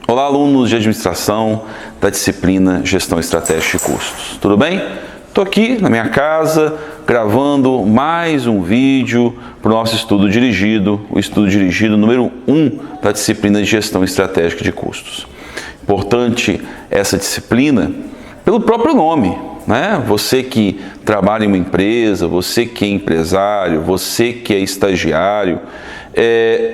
Olá, alunos de administração da disciplina Gestão Estratégica de Custos. Tudo bem? Estou aqui na minha casa gravando mais um vídeo para o nosso estudo dirigido, o estudo dirigido número 1 da disciplina de Gestão Estratégica de Custos. Importante essa disciplina pelo próprio nome, né? Você que trabalha em uma empresa, você que é empresário, você que é estagiário,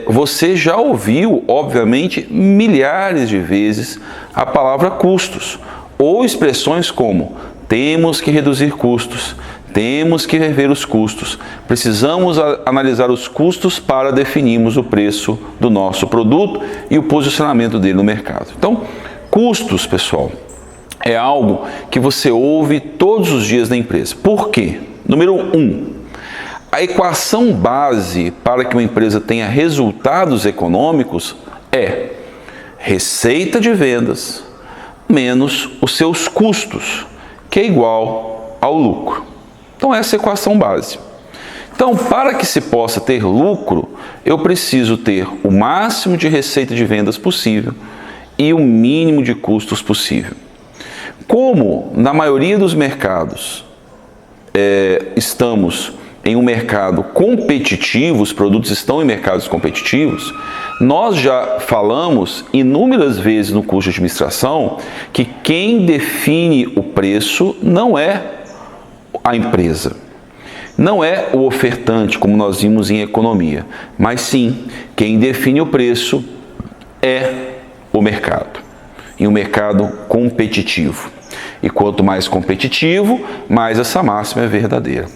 você já ouviu, obviamente, milhares de vezes a palavra custos, ou expressões como temos que reduzir custos, temos que rever os custos, precisamos analisar os custos para definirmos o preço do nosso produto e o posicionamento dele no mercado. Então, custos, pessoal, é algo que você ouve todos os dias na empresa. Por quê? Número 1. A equação base para que uma empresa tenha resultados econômicos é receita de vendas menos os seus custos, que é igual ao lucro. Então essa é a equação base. Então, para que se possa ter lucro, eu preciso ter o máximo de receita de vendas possível e o mínimo de custos possível. Como na maioria dos mercados estamos em um mercado competitivo, os produtos estão em mercados competitivos, nós já falamos inúmeras vezes no curso de administração que quem define o preço não é a empresa, não é o ofertante, como nós vimos em economia, mas sim, quem define o preço é o mercado, em um mercado competitivo. E quanto mais competitivo, mais essa máxima é verdadeira.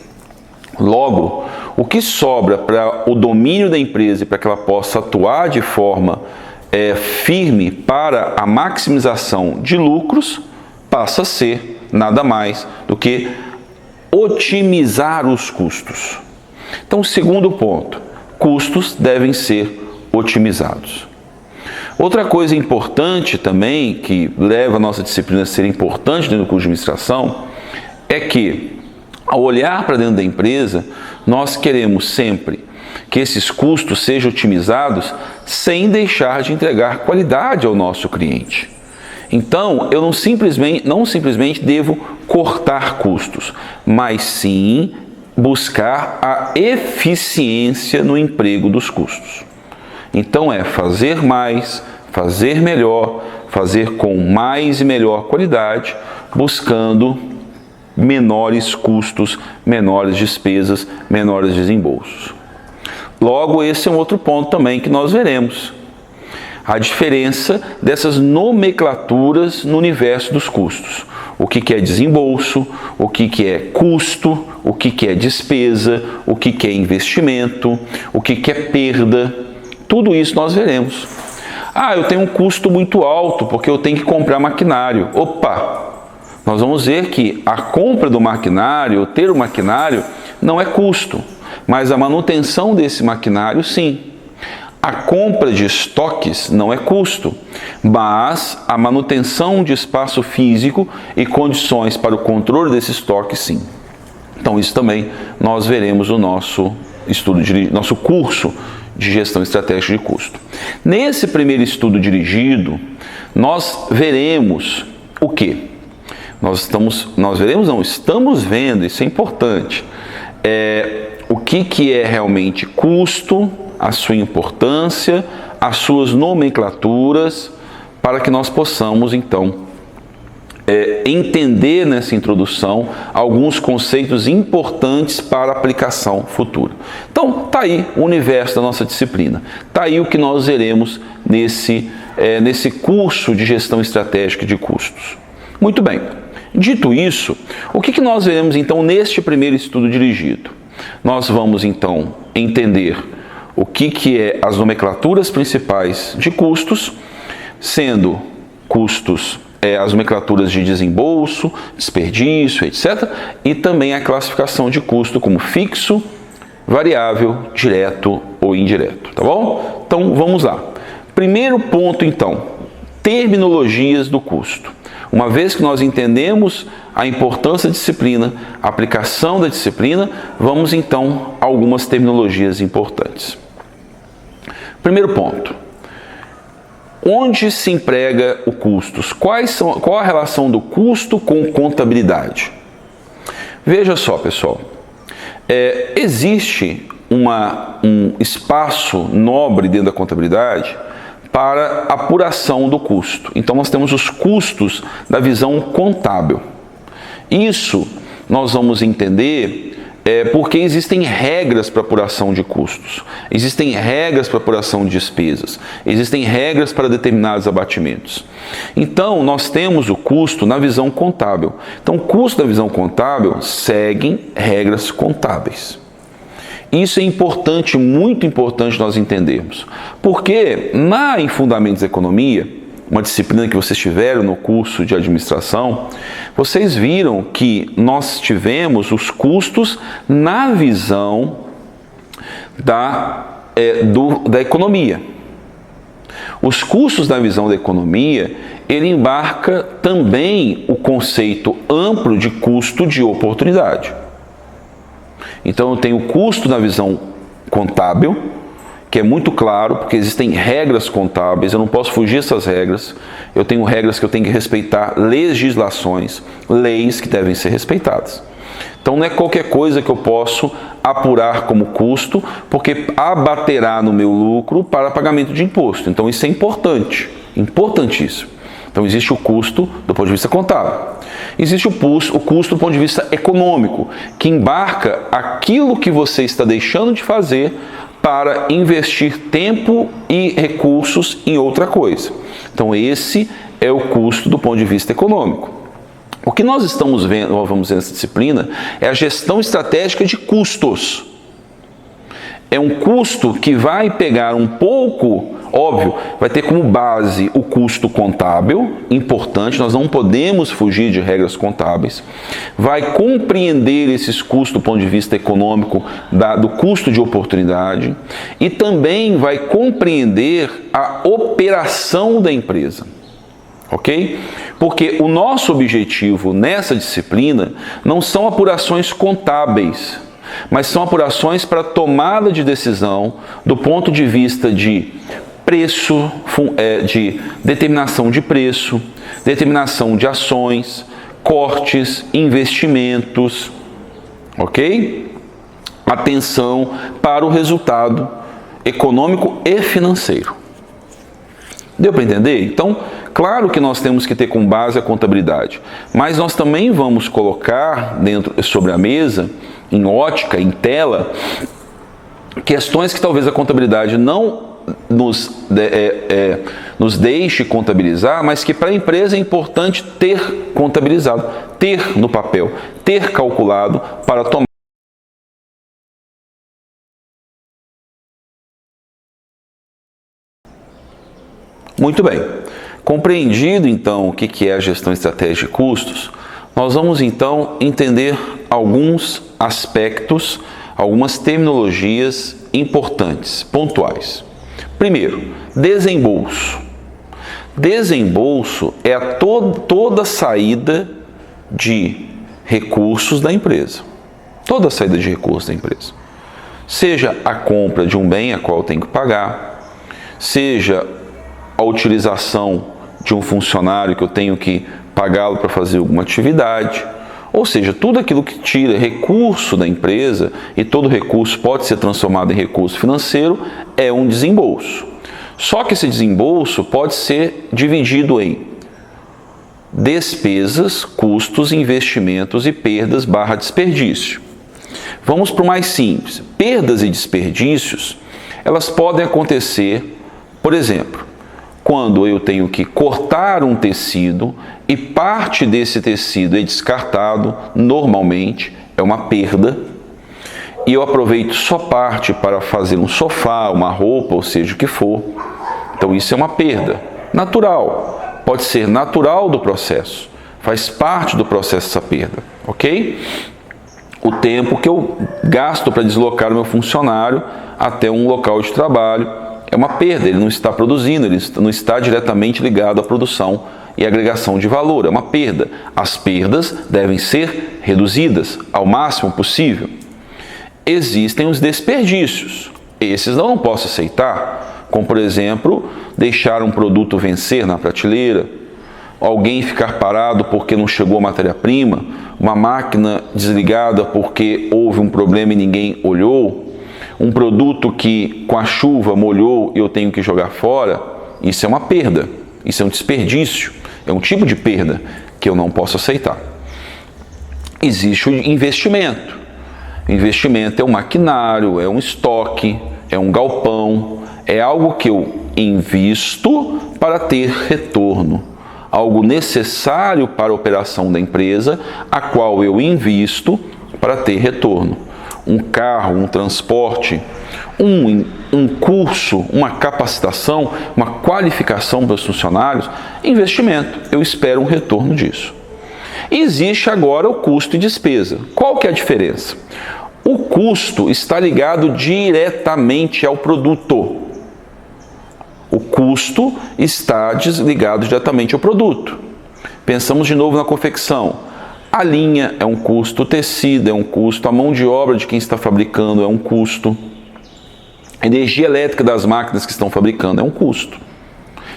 Logo, o que sobra para o domínio da empresa e para que ela possa atuar de forma firme para a maximização de lucros passa a ser nada mais do que otimizar os custos. Então, segundo ponto, custos devem ser otimizados. Outra coisa importante também, que leva a nossa disciplina a ser importante dentro do curso de administração, é que ao olhar para dentro da empresa, nós queremos sempre que esses custos sejam otimizados sem deixar de entregar qualidade ao nosso cliente. Então, eu não simplesmente devo cortar custos, mas sim buscar a eficiência no emprego dos custos. Então, é fazer mais, fazer melhor, fazer com mais e melhor qualidade, buscando menores custos, menores despesas, menores desembolsos. Logo, esse é um outro ponto também que nós veremos. A diferença dessas nomenclaturas no universo dos custos. O que é desembolso, o que é custo, o que é despesa, o que é investimento, o que é perda. Tudo isso nós veremos. Eu tenho um custo muito alto porque eu tenho que comprar maquinário. Opa! Nós vamos ver que a compra do maquinário, ter o maquinário, não é custo, mas a manutenção desse maquinário, sim. A compra de estoques não é custo, mas a manutenção de espaço físico e condições para o controle desse estoque, sim. Então, isso também nós veremos no nosso nosso curso de Gestão Estratégica de Custo. Nesse primeiro estudo dirigido, nós veremos o quê? Estamos vendo, isso é importante, o que é realmente custo, a sua importância, as suas nomenclaturas, para que nós possamos, então, entender nessa introdução alguns conceitos importantes para a aplicação futura. Então, está aí o universo da nossa disciplina, está aí o que nós veremos nesse curso de Gestão Estratégica de Custos. Muito bem. Dito isso, o que nós veremos então neste primeiro estudo dirigido? Nós vamos então entender o que é as nomenclaturas principais de custos, sendo custos as nomenclaturas de desembolso, desperdício, etc. E também a classificação de custo como fixo, variável, direto ou indireto, tá bom? Então vamos lá. Primeiro ponto então, terminologias do custo. Uma vez que nós entendemos a importância da disciplina, a aplicação da disciplina, vamos então a algumas terminologias importantes. Primeiro ponto. onde se emprega o custos? Qual a relação do custo com contabilidade? Veja só, pessoal, existe um espaço nobre dentro da contabilidade para apuração do custo. Então nós temos os custos da visão contábil. Isso nós vamos entender porque existem regras para apuração de custos, existem regras para apuração de despesas, existem regras para determinados abatimentos. Então, nós temos o custo na visão contábil. Então, o custo da visão contábil segue regras contábeis. Isso é importante, muito importante nós entendermos, porque em Fundamentos da Economia, uma disciplina que vocês tiveram no curso de administração, vocês viram que nós tivemos os custos na visão da economia. Os custos na visão da economia, ele embarca também o conceito amplo de custo de oportunidade. Então eu tenho o custo na visão contábil, que é muito claro, porque existem regras contábeis, eu não posso fugir dessas regras, eu tenho regras que eu tenho que respeitar, legislações, leis que devem ser respeitadas. Então não é qualquer coisa que eu posso apurar como custo, porque abaterá no meu lucro para pagamento de imposto. Então isso é importante, importantíssimo. Então existe o custo do ponto de vista contábil. Existe o custo do ponto de vista econômico, que embarca aquilo que você está deixando de fazer para investir tempo e recursos em outra coisa. Então esse é o custo do ponto de vista econômico. O que nós estamos vendo, vamos ver nessa disciplina, é a gestão estratégica de custos. É um custo que vai pegar um pouco, óbvio, vai ter como base o custo contábil, importante, nós não podemos fugir de regras contábeis. Vai compreender esses custos do ponto de vista econômico, do custo de oportunidade, e também vai compreender a operação da empresa. Ok? Porque o nosso objetivo nessa disciplina não são apurações contábeis, mas são apurações para tomada de decisão do ponto de vista de preço, de determinação de preço, determinação de ações, cortes, investimentos, ok? Atenção para o resultado econômico e financeiro. Deu para entender? Então, claro que nós temos que ter como base a contabilidade, mas nós também vamos colocar sobre a mesa, em ótica, em tela, questões que talvez a contabilidade não nos deixe contabilizar, mas que para a empresa é importante ter contabilizado, ter no papel, ter calculado para tomar. Muito bem. Compreendido então o que é a gestão estratégica de custos, nós vamos então entender alguns aspectos, algumas terminologias importantes, pontuais. Primeiro, desembolso. Desembolso é toda saída de recursos da empresa. Toda saída de recursos da empresa. Seja a compra de um bem a qual eu tenho que pagar, seja a utilização de um funcionário que eu tenho que pagá-lo para fazer alguma atividade, ou seja, tudo aquilo que tira recurso da empresa, e todo recurso pode ser transformado em recurso financeiro, é um desembolso. Só que esse desembolso pode ser dividido em despesas, custos, investimentos e perdas / desperdício. Vamos para o mais simples. Perdas e desperdícios, elas podem acontecer, por exemplo, quando eu tenho que cortar um tecido e parte desse tecido é descartado, normalmente é uma perda, e eu aproveito só parte para fazer um sofá, uma roupa, ou seja o que for. Então isso é uma perda natural, pode ser natural do processo, faz parte do processo essa perda, ok? O tempo que eu gasto para deslocar o meu funcionário até um local de trabalho é uma perda, ele não está produzindo, ele não está diretamente ligado à produção e agregação de valor, é uma perda. As perdas devem ser reduzidas ao máximo possível. Existem os desperdícios, esses não posso aceitar, como por exemplo, deixar um produto vencer na prateleira, alguém ficar parado porque não chegou a matéria-prima, uma máquina desligada porque houve um problema e ninguém olhou, um produto que com a chuva molhou e eu tenho que jogar fora. Isso é uma perda, isso é um desperdício, é um tipo de perda que eu não posso aceitar. Existe o investimento. Investimento é um maquinário, é um estoque, é um galpão, é algo que eu invisto para ter retorno, algo necessário para a operação da empresa, a qual eu invisto para ter retorno. Um carro, um transporte, um curso, uma capacitação, uma qualificação para os funcionários, investimento, eu espero um retorno disso. Existe agora o custo e despesa. Qual que é a diferença? O custo está ligado diretamente ao produto. O custo está ligado diretamente ao produto. Pensamos de novo na confecção. A linha é um custo, o tecido é um custo, a mão de obra de quem está fabricando é um custo, a energia elétrica das máquinas que estão fabricando é um custo.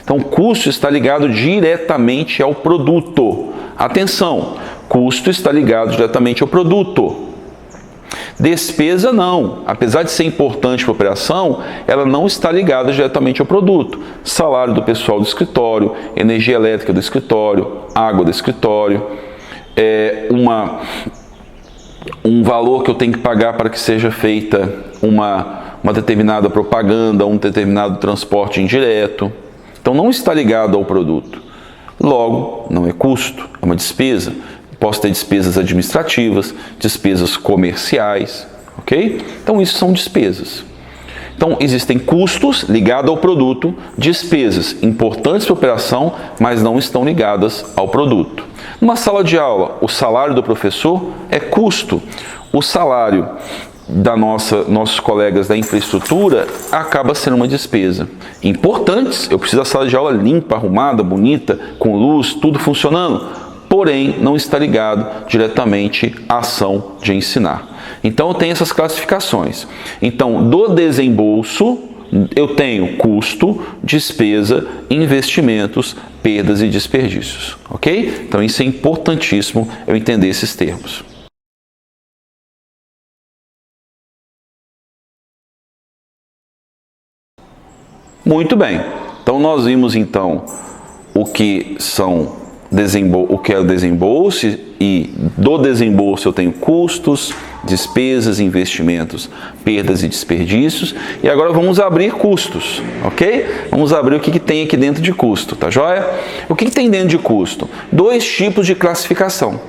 Então, o custo está ligado diretamente ao produto. Atenção, custo está ligado diretamente ao produto. Despesa não, apesar de ser importante para a operação, ela não está ligada diretamente ao produto. Salário do pessoal do escritório, energia elétrica do escritório, água do escritório, um valor que eu tenho que pagar para que seja feita uma determinada propaganda, um determinado transporte indireto. Então não está ligado ao produto. Logo, não é custo, é uma despesa. Posso ter despesas administrativas, despesas comerciais, ok? Então isso são despesas. Então existem custos ligados ao produto, despesas importantes para a operação, mas não estão ligadas ao produto. Numa sala de aula, o salário do professor é custo. O salário nossos colegas da infraestrutura acaba sendo uma despesa. Importantes, eu preciso da sala de aula limpa, arrumada, bonita, com luz, tudo funcionando. Porém, não está ligado diretamente à ação de ensinar. Então, eu tenho essas classificações. Então, do desembolso, eu tenho custo, despesa, investimentos, perdas e desperdícios. Ok? Então, isso é importantíssimo eu entender esses termos. Muito bem. Então, nós vimos, então, o que é o desembolso, e do desembolso eu tenho custos, despesas, investimentos, perdas e desperdícios. E agora vamos abrir custos, ok? Vamos abrir o que tem aqui dentro de custo, tá joia? O que tem dentro de custo? Dois tipos de classificação.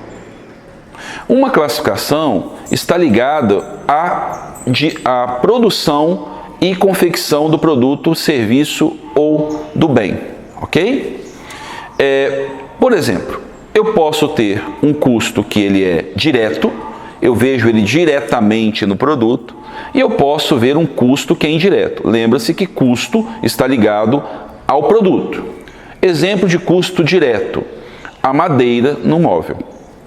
Uma classificação está ligada à produção e confecção do produto, serviço ou do bem, ok? Por exemplo, eu posso ter um custo que ele é direto, eu vejo ele diretamente no produto, e eu posso ver um custo que é indireto. Lembra-se que custo está ligado ao produto. Exemplo de custo direto: a madeira no móvel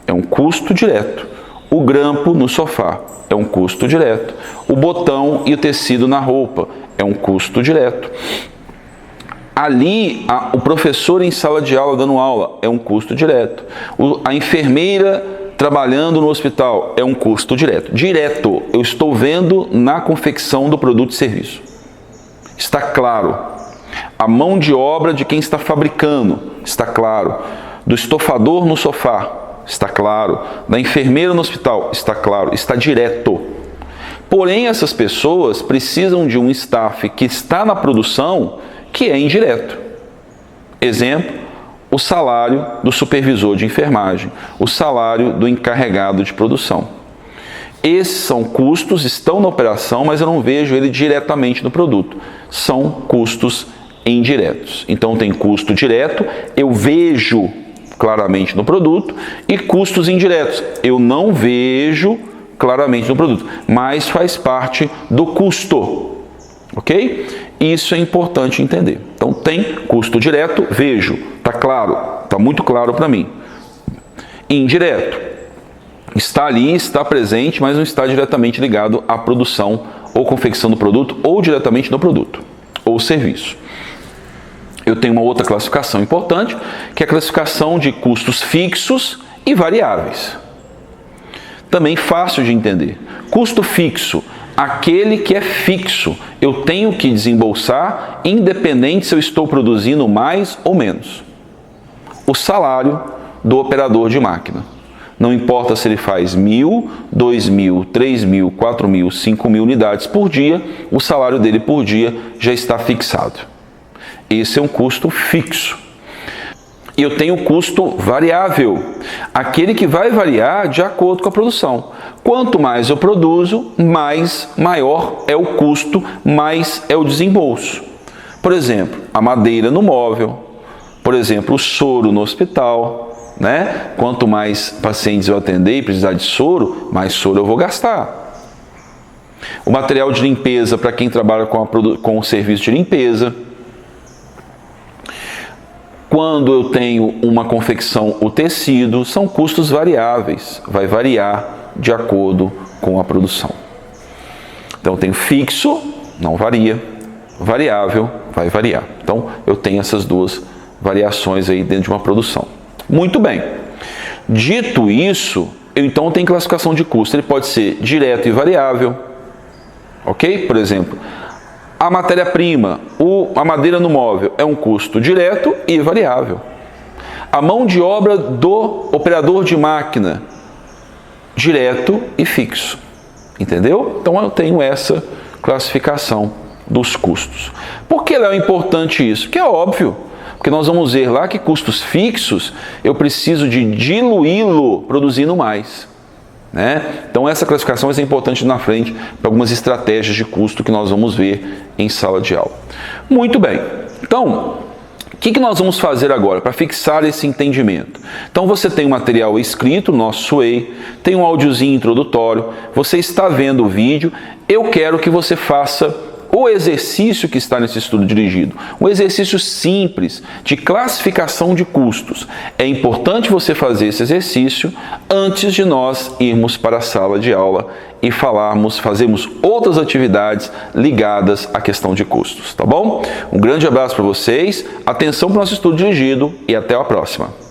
é um custo direto, o grampo no sofá é um custo direto, o botão e o tecido na roupa é um custo direto. Ali, o professor em sala de aula dando aula é um custo direto. A enfermeira trabalhando no hospital é um custo direto. Direto, eu estou vendo na confecção do produto e serviço. Está claro. A mão de obra de quem está fabricando, está claro. Do estofador no sofá, está claro. Da enfermeira no hospital, está claro. Está direto. Porém, essas pessoas precisam de um staff que está na produção, que é indireto. Exemplo, o salário do supervisor de enfermagem, o salário do encarregado de produção. Esses são custos, estão na operação, mas eu não vejo ele diretamente no produto. São custos indiretos. Então tem custo direto, eu vejo claramente no produto, e custos indiretos, eu não vejo claramente no produto, mas faz parte do custo. Ok? Isso é importante entender. Então, tem custo direto, vejo, está claro, está muito claro para mim. Indireto, está ali, está presente, mas não está diretamente ligado à produção ou confecção do produto, ou diretamente no produto. ou serviço. Eu tenho uma outra classificação importante, que é a classificação de custos fixos e variáveis. Também fácil de entender. Custo fixo, aquele que é fixo, eu tenho que desembolsar, independente se eu estou produzindo mais ou menos. O salário do operador de máquina. Não importa se ele faz 1.000, 2.000, 3.000, 4.000, 5.000 unidades por dia, o salário dele por dia já está fixado. Esse é um custo fixo. E eu tenho o custo variável, aquele que vai variar de acordo com a produção. Quanto mais eu produzo, maior é o custo, mais é o desembolso. Por exemplo, a madeira no móvel, por exemplo, o soro no hospital, né? Quanto mais pacientes eu atender e precisar de soro, mais soro eu vou gastar. O material de limpeza para quem trabalha com o serviço de limpeza. Quando eu tenho uma confecção, o tecido, são custos variáveis, vai variar de acordo com a produção. Então eu tenho fixo, não varia, variável, vai variar. Então eu tenho essas duas variações aí dentro de uma produção. Muito bem. Dito isso, eu então tenho classificação de custo. Ele pode ser direto e variável, ok? Por exemplo, a matéria-prima, a madeira no móvel, é um custo direto e variável. A mão de obra do operador de máquina, direto e fixo. Entendeu? Então eu tenho essa classificação dos custos. Por que é importante isso? Porque é óbvio. Porque nós vamos ver lá que custos fixos eu preciso de diluí-lo produzindo mais. Né? Então essa classificação vai ser importante na frente para algumas estratégias de custo que nós vamos ver em sala de aula. Muito bem, então o que nós vamos fazer agora para fixar esse entendimento? Então você tem um material escrito, nosso Way, tem um áudiozinho introdutório, você está vendo o vídeo, eu quero que você faça o exercício que está nesse estudo dirigido, um exercício simples de classificação de custos. É importante você fazer esse exercício antes de nós irmos para a sala de aula e fazermos outras atividades ligadas à questão de custos, tá bom? Um grande abraço para vocês, atenção para o nosso estudo dirigido e até a próxima.